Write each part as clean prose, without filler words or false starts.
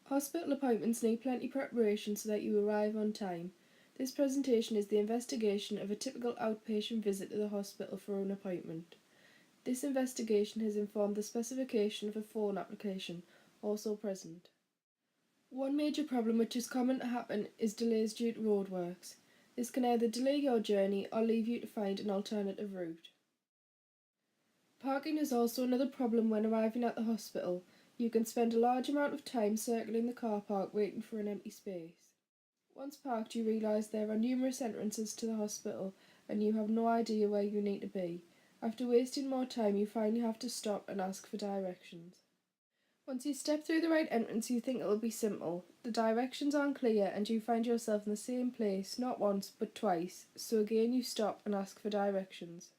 Hospital appointments need plenty preparation so that you arrive on time. This presentation is the investigation of a typical outpatient visit to the hospital for an appointment. This investigation has informed the specification of a phone application, also present. One major problem which is common to happen is delays due to roadworks. This can either delay your journey or leave you to find an alternative route. Parking is also another problem when arriving at the hospital. You can spend a large amount of time circling the car park waiting for an empty space. Once parked, you realise there are numerous entrances to the hospital and you have no idea where you need to be. After wasting more time, you finally have to stop and ask for directions. Once you step through the right entrance, you think it will be simple. The directions aren't clear and you find yourself in the same place, not once but twice, so again you stop and ask for directions.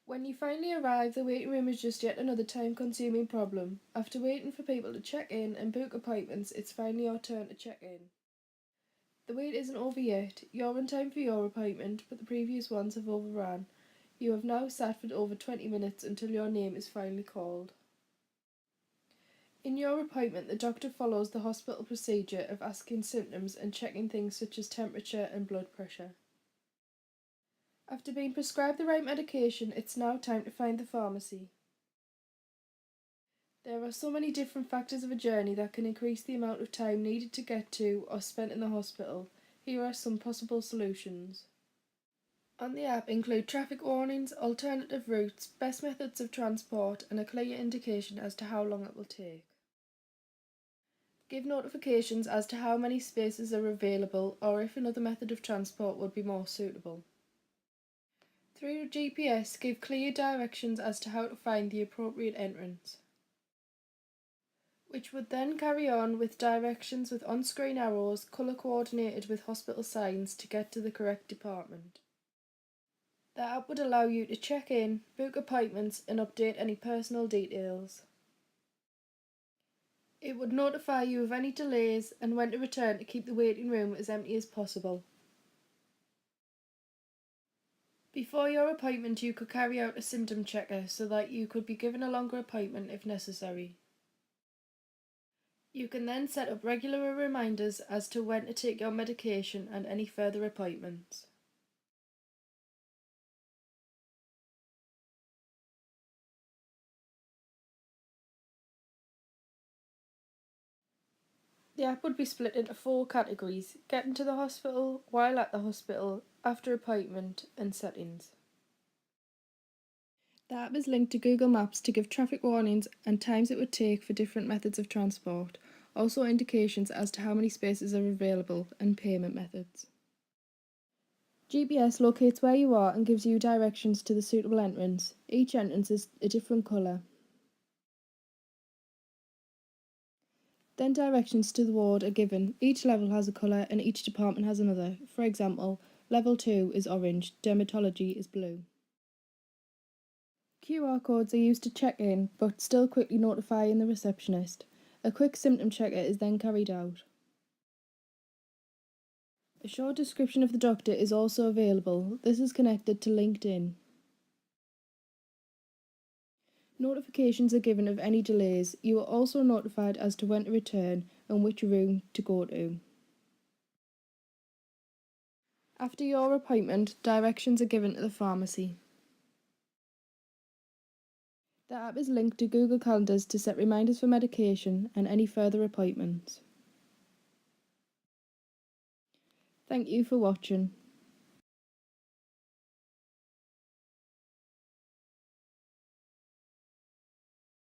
When you finally arrive, the waiting room is just yet another time-consuming problem. After waiting for people to check in and book appointments, it's finally your turn to check in. The wait isn't over yet. You're on time for your appointment, but the previous ones have overrun. You have now sat for over 20 minutes until your name is finally called. In your appointment, the doctor follows the hospital procedure of asking symptoms and checking things such as temperature and blood pressure. After being prescribed the right medication, it's now time to find the pharmacy. There are so many different factors of a journey that can increase the amount of time needed to get to or spent in the hospital. Here are some possible solutions. On the app include traffic warnings, alternative routes, best methods of transport, and a clear indication as to how long it will take. Give notifications as to how many spaces are available or if another method of transport would be more suitable. Through GPS, give clear directions as to how to find the appropriate entrance, which would then carry on with directions with on-screen arrows colour coordinated with hospital signs to get to the correct department. The app would allow you to check in, book appointments and update any personal details. It would notify you of any delays and when to return to keep the waiting room as empty as possible. Before your appointment, you could carry out a symptom checker so that you could be given a longer appointment if necessary. You can then set up regular reminders as to when to take your medication and any further appointments. The app would be split into 4 categories: getting to the hospital, while at the hospital, after appointment, and settings. The app is linked to Google Maps to give traffic warnings and times it would take for different methods of transport, also indications as to how many spaces are available and payment methods. GPS locates where you are and gives you directions to the suitable entrance. Each entrance is a different colour. Then directions to the ward are given. Each level has a colour and each department has another. For example, level 2 is orange, dermatology is blue. QR codes are used to check in, but still quickly notifying the receptionist. A quick symptom checker is then carried out. A short description of the doctor is also available. This is connected to LinkedIn. Notifications are given of any delays. You are also notified as to when to return and which room to go to. After your appointment, directions are given to the pharmacy. The app is linked to Google Calendars to set reminders for medication and any further appointments. Thank you for watching.